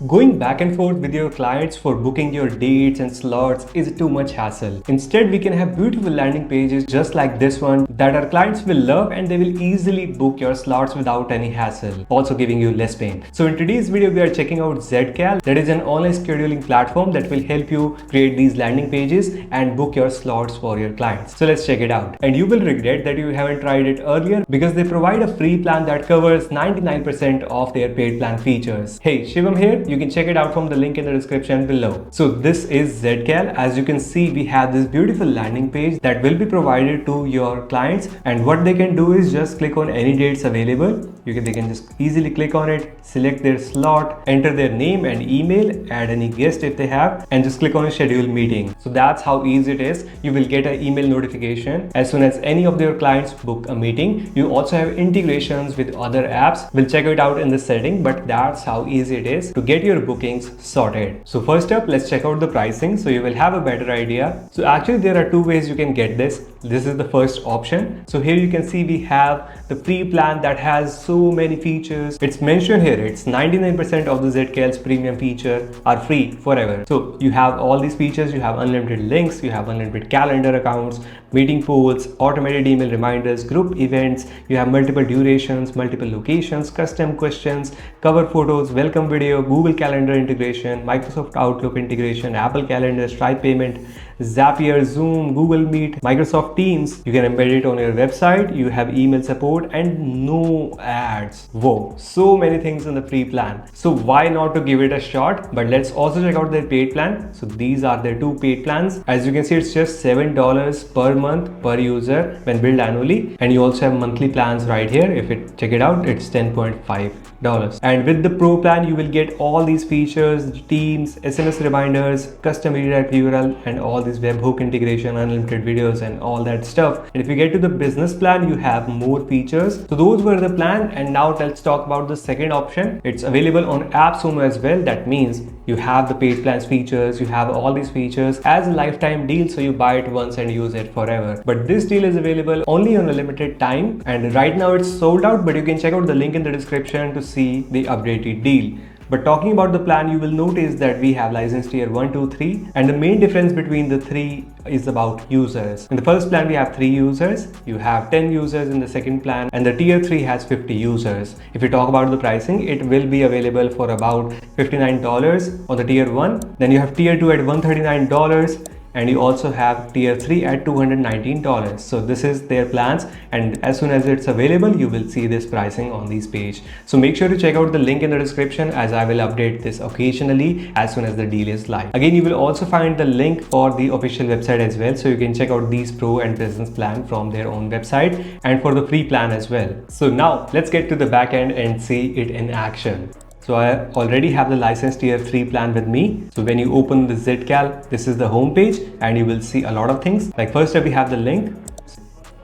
Going back and forth with your clients for booking your dates and slots is too much hassle. Instead, we can have beautiful landing pages just like this one that our clients will love, and they will easily book your slots without any hassle, also giving you less pain. So in today's video, we are checking out Zcal. That is an online scheduling platform that will help you create these landing pages and book your slots for your clients. So let's check it out. And you will regret that you haven't tried it earlier, because they provide a free plan that covers 99% of their paid plan features. Hey, Shivam here. You can check it out from the link in the description below. So this is Zcal. As you can see, we have this beautiful landing page that will be provided to your clients, and what they can do is just click on any dates available. They can just easily click on it, select their slot, enter their name and email, add any guest if they have, and just click on a schedule meeting. So that's how easy it is. You will get an email notification as soon as any of their clients book a meeting. You also have integrations with other apps. We'll check it out in the setting, but that's how easy it is to get your bookings sorted. So first up, let's check out the pricing so you will have a better idea. So actually there are two ways you can get this. This is the first option. So here you can see we have the free plan that has so many features. It's mentioned here, it's 99% of the Zcal's premium feature are free forever. So you have all these features. You have unlimited links, you have unlimited calendar accounts, meeting polls, automated email reminders, group events, you have multiple durations, multiple locations, custom questions, cover photos, welcome video, Google Calendar integration, Microsoft Outlook integration, Apple Calendar, Stripe payment, Zapier, Zoom, Google Meet, Microsoft Teams. You can embed it on your website. You have email support and no ads. Whoa, so many things in the free plan. So why not to give it a shot? But let's also check out their paid plan. So these are their two paid plans. As you can see, it's just $7 per month per user when billed annually, and you also have monthly plans right here. If it check it out, it's $10.5. And with the pro plan, you will get all these features: Teams, SMS reminders, custom redirect URL, and all this webhook integration, unlimited videos, and all that stuff. And if you get to the business plan, you have more features. So those were the plan, and now let's talk about the second option. It's available on appsumo as well. That means you have the paid plans features, you have all these features as a lifetime deal, so you buy it once and use it forever. But this deal is available only on a limited time, and right now it's sold out, but you can check out the link in the description to see the updated deal. But talking about the plan, you will notice that we have license tier 1, 2, 3, and the main difference between the three is about users. In the first plan, we have 3 users, you have 10 users in the second plan, and the tier 3 has 50 users. If you talk about the pricing, it will be available for about $59 on the tier 1, then you have tier 2 at $139, and you also have tier 3 at $219. So this is their plans, and as soon as it's available, you will see this pricing on this page. So make sure to check out the link in the description, as I will update this occasionally as soon as the deal is live. Again, you will also find the link for the official website as well, so you can check out these pro and business plan from their own website, and for the free plan as well. So now let's get to the back end and see it in action. So I already have the license tier 3 plan with me. So when you open the Zcal, this is the home page, and you will see a lot of things. Like first up, we have the link.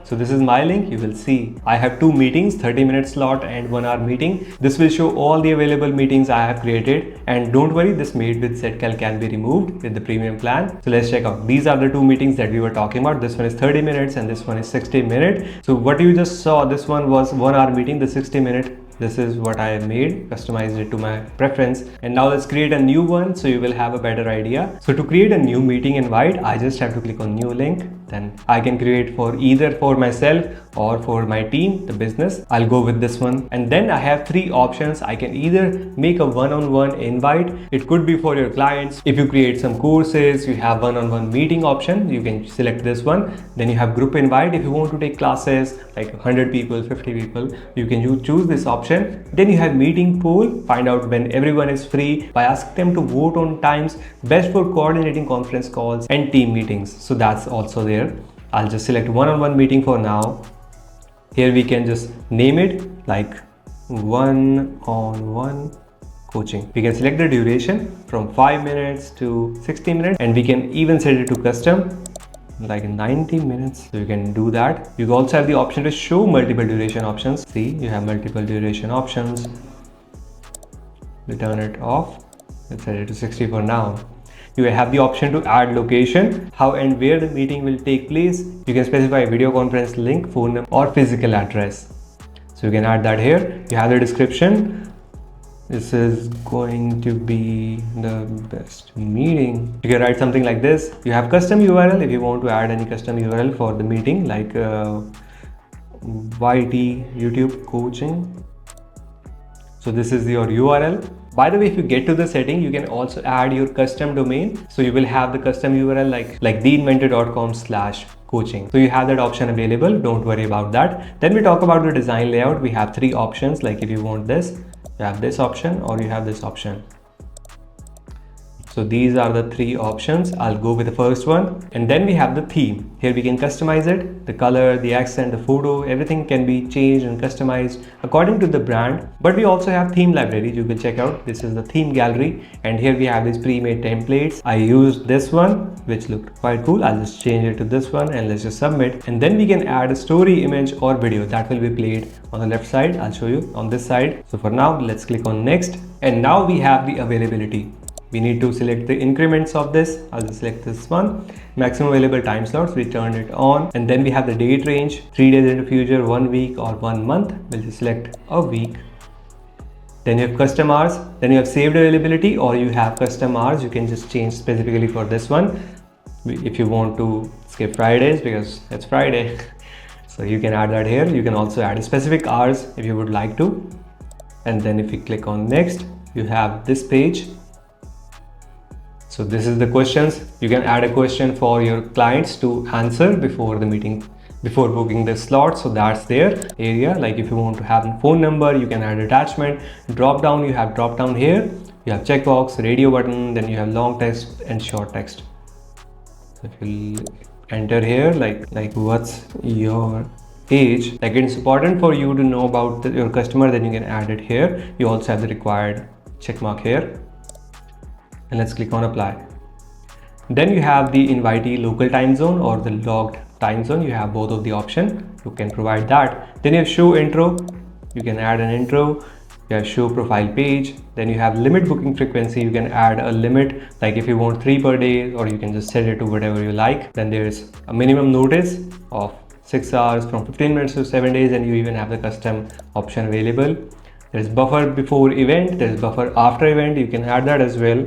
So this is my link. You will see I have 2 meetings, 30-minute slot and 1-hour meeting. This will show all the available meetings I have created, and don't worry, this Made with Zcal can be removed with the premium plan. So let's check out. These are the 2 meetings that we were talking about. This one is 30 minutes and this one is 60 minutes. So what you just saw, this one was 1-hour meeting, the 60-minute. This is what I have made, customized it to my preference. And now let's create a new one so you will have a better idea. So to create a new meeting invite, I just have to click on new link. Then I can create for either for myself or for my team, the business. I'll go with this one. And then I have 3 options. I can either make a one-on-one invite. It could be for your clients. If you create some courses, you have one-on-one meeting option. You can select this one. Then you have group invite. If you want to take classes like 100 people, 50 people, you can choose this option. Then you have meeting poll. Find out when everyone is free by asking them to vote on times best for coordinating conference calls and team meetings. So that's also there. I'll just select one-on-one meeting for now. Here we can just name it like one-on-one coaching. We can select the duration from 5 minutes to 60 minutes, and we can even set it to custom like 90 minutes. So you can do that. You also have the option to show multiple duration options. See, you have multiple duration options. We turn it off. Let's set it to 60 for now. You have the option to add location, how and where the meeting will take place. You can specify video conference link, phone number, or physical address. So you can add that here. You have the description. This is going to be the best meeting. You can write something like this. You have custom URL if you want to add any custom URL for the meeting, like YT YouTube coaching. So this is your URL. By the way, if you get to the setting, you can also add your custom domain. So you will have the custom URL like theinventar.com/coaching. So you have that option available. Don't worry about that. Then we talk about the design layout. We have three options. Like if you want this, you have this option or you have this option. So these are the three options. I'll go with the first one. And then we have the theme. Here we can customize it. The color, the accent, the photo, everything can be changed and customized according to the brand. But we also have theme libraries you can check out. This is the theme gallery. And here we have these pre-made templates. I used this one, which looked quite cool. I'll just change it to this one and let's just submit. And then we can add a story, image or video that will be played on the left side. I'll show you on this side. So for now, let's click on next. And now we have the availability. We need to select the increments of this. I'll just select this one. Maximum available time slots, we turn it on. And then we have the date range, 3 days into future, 1 week or 1 month. We'll just select a week. Then you have custom hours. Then you have saved availability or you have custom hours. You can just change specifically for this one. If you want to skip Fridays because it's Friday. So you can add that here. You can also add specific hours if you would like to. And then if you click on next, you have this page. So this is the questions. You can add a question for your clients to answer before the meeting, before booking the slot. So that's their area. Like if you want to have a phone number, you can add attachment. Drop down, you have drop down here. You have checkbox, radio button, then you have long text and short text. So if you enter here, like what's your age, like it's important for you to know about your customer, then you can add it here. You also have the required check mark here. And let's click on apply. Then you have the invitee local time zone or the logged time zone. You have both of the option. You can provide that. Then you have show intro. You can add an intro. You have show profile page. Then you have limit booking frequency. You can add a limit, like if you want 3 per day, or you can just set it to whatever you like. Then there's a minimum notice of 6 hours from 15 minutes to 7 days. And you even have the custom option available. There's buffer before event. There's buffer after event. You can add that as well.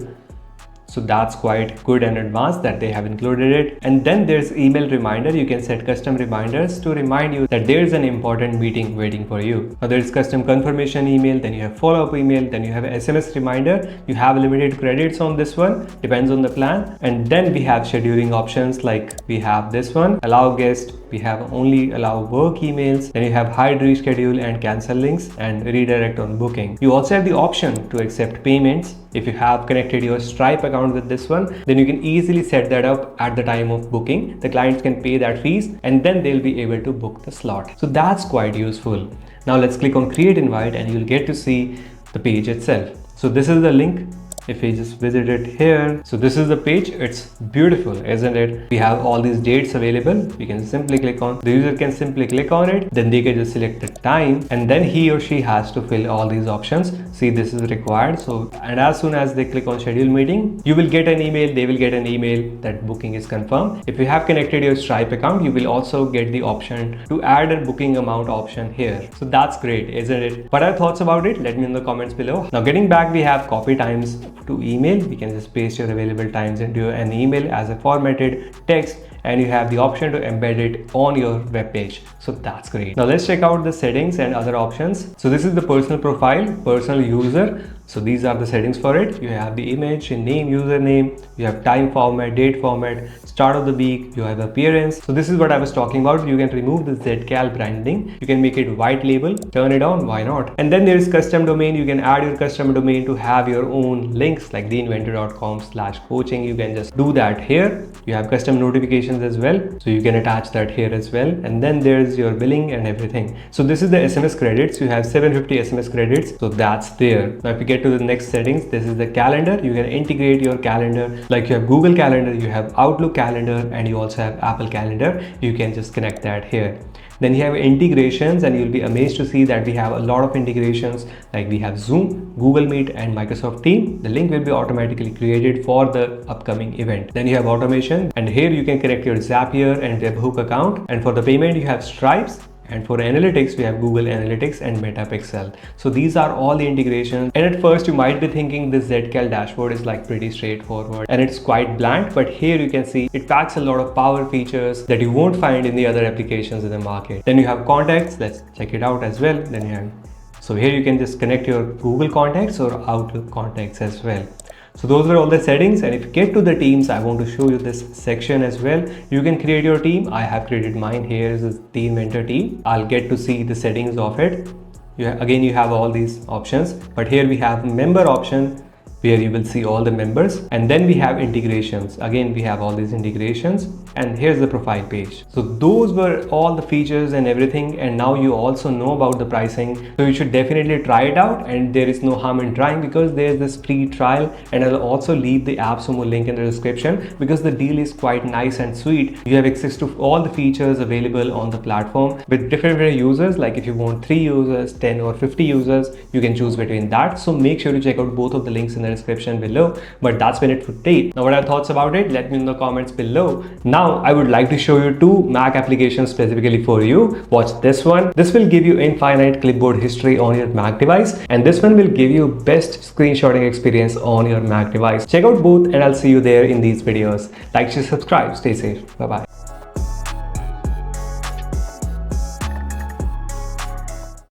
So that's quite good and advanced that they have included it. And then there's email reminder. You can set custom reminders to remind you that there's an important meeting waiting for you. Now there's custom confirmation email, then you have follow-up email, then you have SMS reminder. You have limited credits on this one, depends on the plan. And then we have scheduling options, like we have this one, allow guest. We have only allow work emails. Then you have hide, reschedule and cancel links and redirect on booking. You also have the option to accept payments. If you have connected your Stripe account with this one, then you can easily set that up at the time of booking. The clients can pay that fees and then they'll be able to book the slot. So that's quite useful. Now let's click on create invite and you'll get to see the page itself. So this is the link. If we just visit it here, so this is the page. It's beautiful, isn't it? We have all these dates available. We can simply click on, the user can simply click on it, then they can just select the time and then he or she has to fill all these options. See, this is required. So, and as soon as they click on schedule meeting, you will get an email, they will get an email that booking is confirmed. If you have connected your Stripe account, you will also get the option to add a booking amount option here. So that's great, isn't it? What are your thoughts about it? Let me know in the comments below. Now getting back, we have copy times to email. We can just paste your available times into an email as a formatted text and you have the option to embed it on your web page. So that's great. Now let's check out the settings and other options. So this is the personal profile, personal user. So these are the settings for it. You have the image, name, username, you have time format, date format, start of the week, you have appearance. So this is what I was talking about. You can remove the Zcal branding. You can make it white label, turn it on, why not? And then there is custom domain. You can add your custom domain to have your own links like theinventar.com/coaching. You can just do that here. You have custom notifications as well. So you can attach that here as well. And then there's your billing and everything. So this is the SMS credits. You have 750 SMS credits. So that's there. Now if you get to the next settings, this is the calendar. You can integrate your calendar, like you have Google Calendar, you have Outlook Calendar, and you also have Apple Calendar. You can just connect that here. Then you have integrations and you'll be amazed to see that we have a lot of integrations, like we have Zoom, Google Meet and Microsoft Teams. The link will be automatically created for the upcoming event. Then you have automation and here you can connect your Zapier and Webhook account. And for the payment you have Stripes, And for analytics, we have Google Analytics and Metapixel. So these are all the integrations. And at first you might be thinking this Zcal dashboard is like pretty straightforward and it's quite bland, but here you can see it packs a lot of power features that you won't find in the other applications in the market. Then you have contacts. Let's check it out as well. Then you have, so here you can just connect your Google contacts or Outlook contacts as well. So those were all the settings, and if you get to the teams, I want to show you this section as well. You can create your team. I have created mine. Here is the Inventar team. I'll get to see the settings of it. Again, you have all these options, but here we have member option where you will see all the members, and then we have integrations. Again, we have all these integrations, and here's the profile page. So those were all the features and everything, and now you also know about the pricing, so you should definitely try it out, and there is no harm in trying because there's this free trial, and I'll also leave the appsumo link in the description because the deal is quite nice and sweet. You have access to all the features available on the platform with different users. Like if you want 3 users, 10 or 50 users, you can choose between that. So make sure to check out both of the links in the description below. But that's been it for today. Now what are your thoughts about it? Let me know in the comments below. Now I would like to show you 2 Mac applications specifically for you. Watch this one. This will give you infinite clipboard history on your Mac device, and this one will give you best screenshotting experience on your Mac device. Check out both and I'll see you there in these videos. Like, share, subscribe. Stay safe. Bye bye.